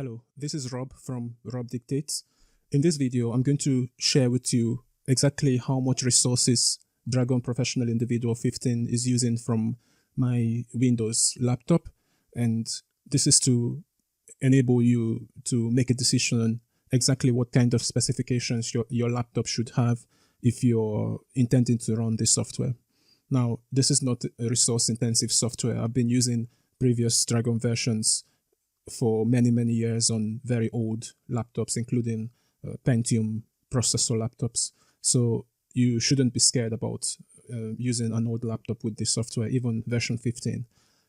Hello, this is Rob from Rob Dictates. In this video, I'm going to share with you exactly how much resources Dragon Professional Individual 15 is using from my Windows laptop. And this is to enable you to make a decision on exactly what kind of specifications your laptop should have if you're intending to run this software. Now, this is not a resource-intensive software. I've been using previous Dragon versions for many years on very old laptops, including Pentium processor laptops. So you shouldn't be scared about using an old laptop with this software, even version 15.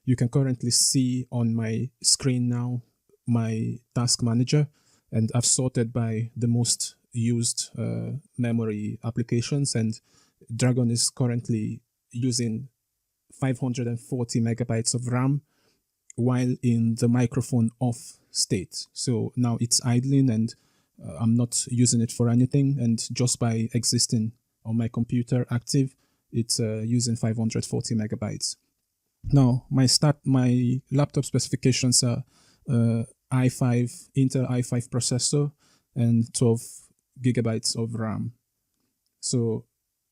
You can currently see on my screen now my task manager, and I've sorted by the most used memory applications, and Dragon is currently using 540 megabytes of RAM while in the microphone off state. So now it's idling and I'm not using it for anything, and just by existing on my computer active, it's using 540 megabytes. Now my laptop specifications are Intel i5 processor and 12 gigabytes of RAM. So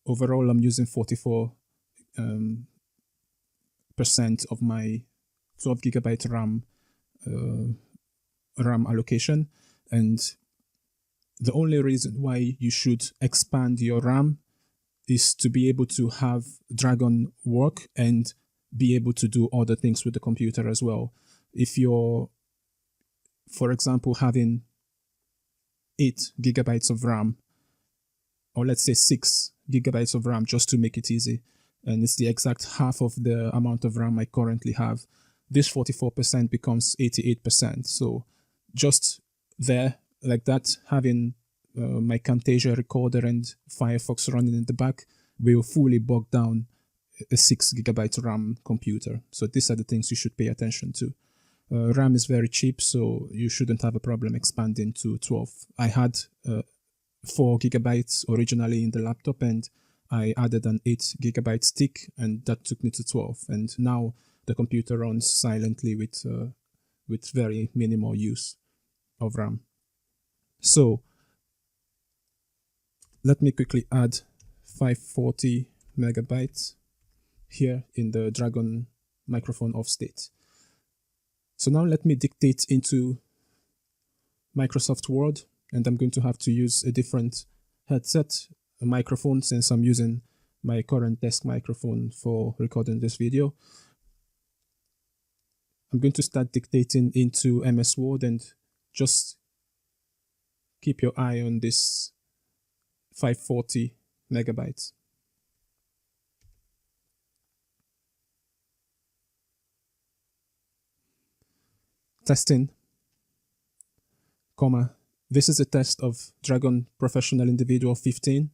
overall I'm using 44% of my 12 gigabyte RAM allocation, and the only reason why you should expand your RAM is to be able to have Dragon work and be able to do other things with the computer as well. If you're, for example, having 8 gigabytes of RAM, or let's say 6 gigabytes of RAM just to make it easy, and it's the exact half of the amount of RAM I currently have, this 44% becomes 88%. So just there, like that, having my Camtasia recorder and Firefox running in the back will fully bog down a 6 gigabyte RAM computer. So these are the things you should pay attention to. RAM is very cheap, so you shouldn't have a problem expanding to 12. I had 4 gigabytes originally in the laptop, and I added an 8 gigabyte stick, and that took me to 12. And now the computer runs silently with very minimal use of RAM. So let me quickly add 540 megabytes here in the Dragon microphone off state. So now let me dictate into Microsoft Word, and I'm going to have to use a different headset, a microphone, since I'm using my current desk microphone for recording this video. I'm going to start dictating into MS Word, and just keep your eye on this 540 megabytes. Testing, comma. This is a test of Dragon Professional Individual 15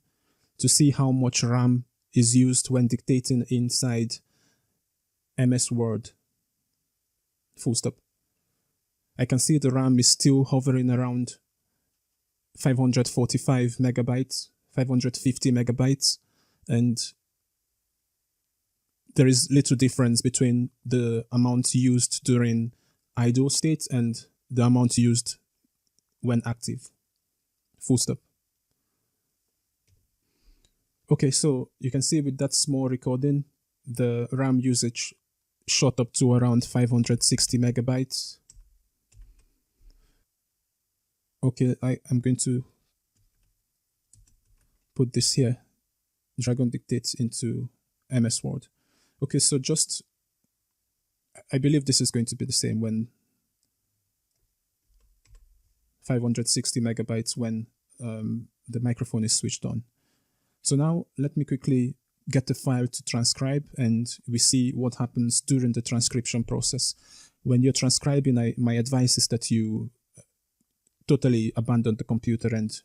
to see how much RAM is used when dictating inside MS Word. Full stop. I can see the RAM is still hovering around 545 megabytes, 550 megabytes, and there is little difference between the amount used during idle state and the amount used when active. Full stop. Okay, so you can see with that small recording, the RAM usage shot up to around 560 megabytes. Okay, I'm going to put this here, Dragon dictates into MS Word. Okay, so just, I believe this is going to be the same when 560 megabytes when the microphone is switched on. So now let me quickly get the file to transcribe, and we see what happens during the transcription process. When you're transcribing, my advice is that you totally abandon the computer and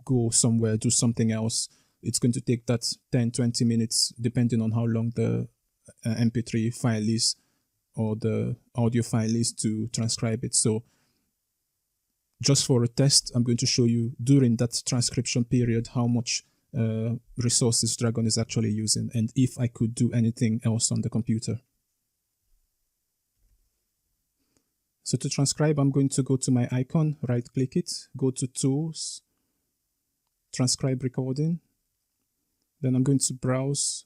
go somewhere, do something else. It's going to take that 10-20 minutes, depending on how long the MP3 file is or the audio file is to transcribe it. So just for a test, I'm going to show you during that transcription period how much resources Dragon is actually using, and if I could do anything else on the computer. So to transcribe, I'm going to go to my icon, right click it, go to Tools, Transcribe Recording. Then I'm going to browse,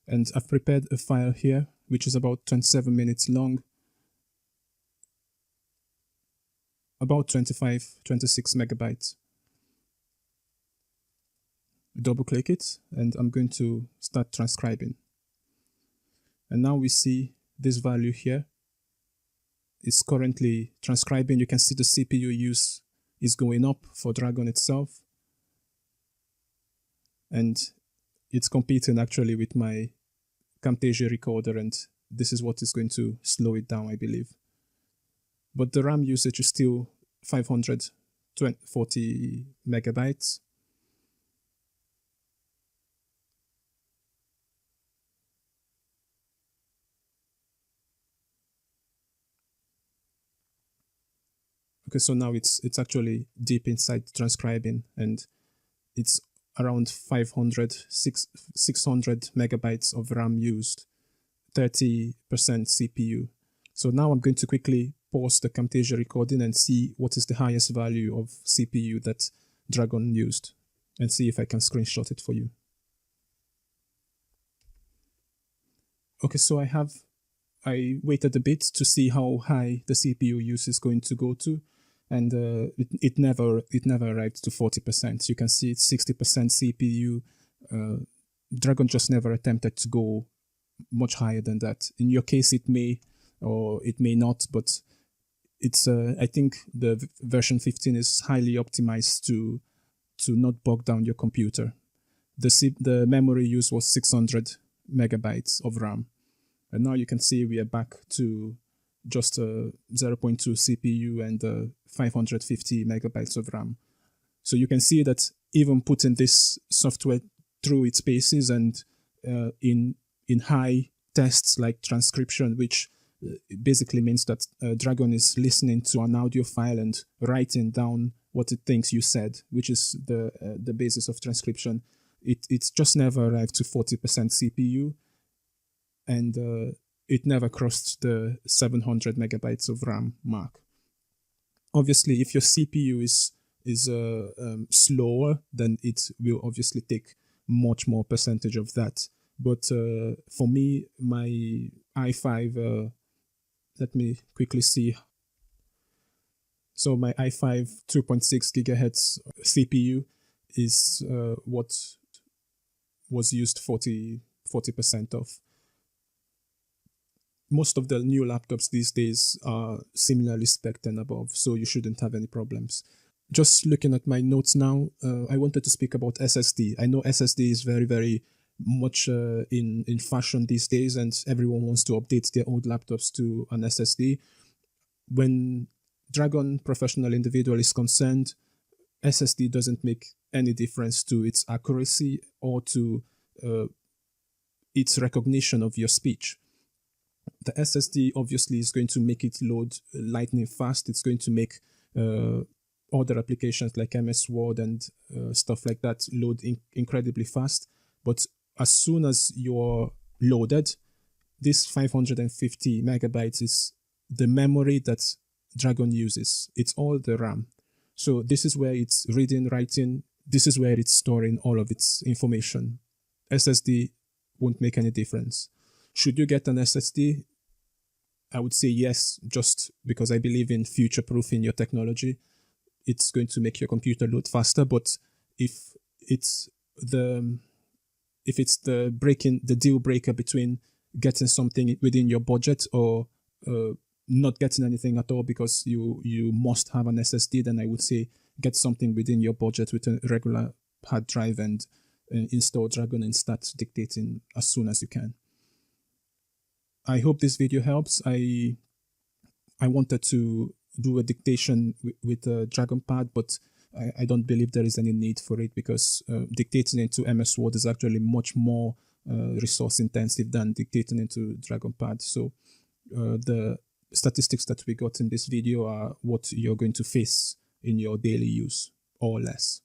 and I've prepared a file here, which is about 27 minutes long, about 26 megabytes. Double click it, and I'm going to start transcribing. And now we see this value here is currently transcribing. You can see the CPU use is going up for Dragon itself. And it's competing actually with my Camtasia recorder, and this is what is going to slow it down, I believe. But the RAM usage is still 540 megabytes. Okay, so now it's actually deep inside transcribing, and it's around 600 megabytes of RAM used, 30% CPU. So now I'm going to quickly pause the Camtasia recording and see what is the highest value of CPU that Dragon used, and see if I can screenshot it for you. Okay, so I waited a bit to see how high the CPU use is going to go to, and it never arrived to 40%. You can see it's 60% CPU. Dragon just never attempted to go much higher than that. In your case, it may or it may not, but it's I think the version 15 is highly optimized to not bog down your computer. The memory use was 600 megabytes of RAM, and now you can see we are back to just 0.2 CPU and 550 megabytes of RAM. So you can see that even putting this software through its paces and in high tests like transcription, which basically means that Dragon is listening to an audio file and writing down what it thinks you said, which is the basis of transcription. It's just never arrived to 40% CPU, and it never crossed the 700 megabytes of RAM mark. Obviously, if your CPU is slower, then it will obviously take much more percentage of that. But for me, my i5, let me quickly see. So my i5 2.6 gigahertz CPU is what was used 40% of. Most of the new laptops these days are similarly spec'd and above, so you shouldn't have any problems. Just looking at my notes now, I wanted to speak about SSD. I know SSD is very, very much in fashion these days, and everyone wants to update their old laptops to an SSD. When Dragon Professional Individual is concerned, SSD doesn't make any difference to its accuracy or to its recognition of your speech. The SSD obviously is going to make it load lightning fast. It's going to make other applications like MS Word and stuff like that load incredibly fast. But as soon as you're loaded, this 550 megabytes is the memory that Dragon uses. It's all the RAM. So this is where it's reading, writing. This is where it's storing all of its information. SSD won't make any difference. Should you get an SSD? I would say yes, just because I believe in future-proofing your technology. It's going to make your computer load faster, but if it's the deal breaker between getting something within your budget or not getting anything at all because you must have an SSD, then I would say get something within your budget with a regular hard drive and install Dragon and start dictating as soon as you can. I hope this video helps. I wanted to do a dictation with a Dragon pad, but I don't believe there is any need for it because dictating into MS Word is actually much more resource intensive than dictating into Dragon pad. So the statistics that we got in this video are what you're going to face in your daily use, or less.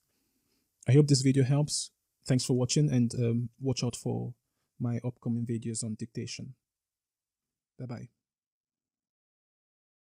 I hope this video helps. Thanks for watching, and watch out for my upcoming videos on dictation. Bye-bye.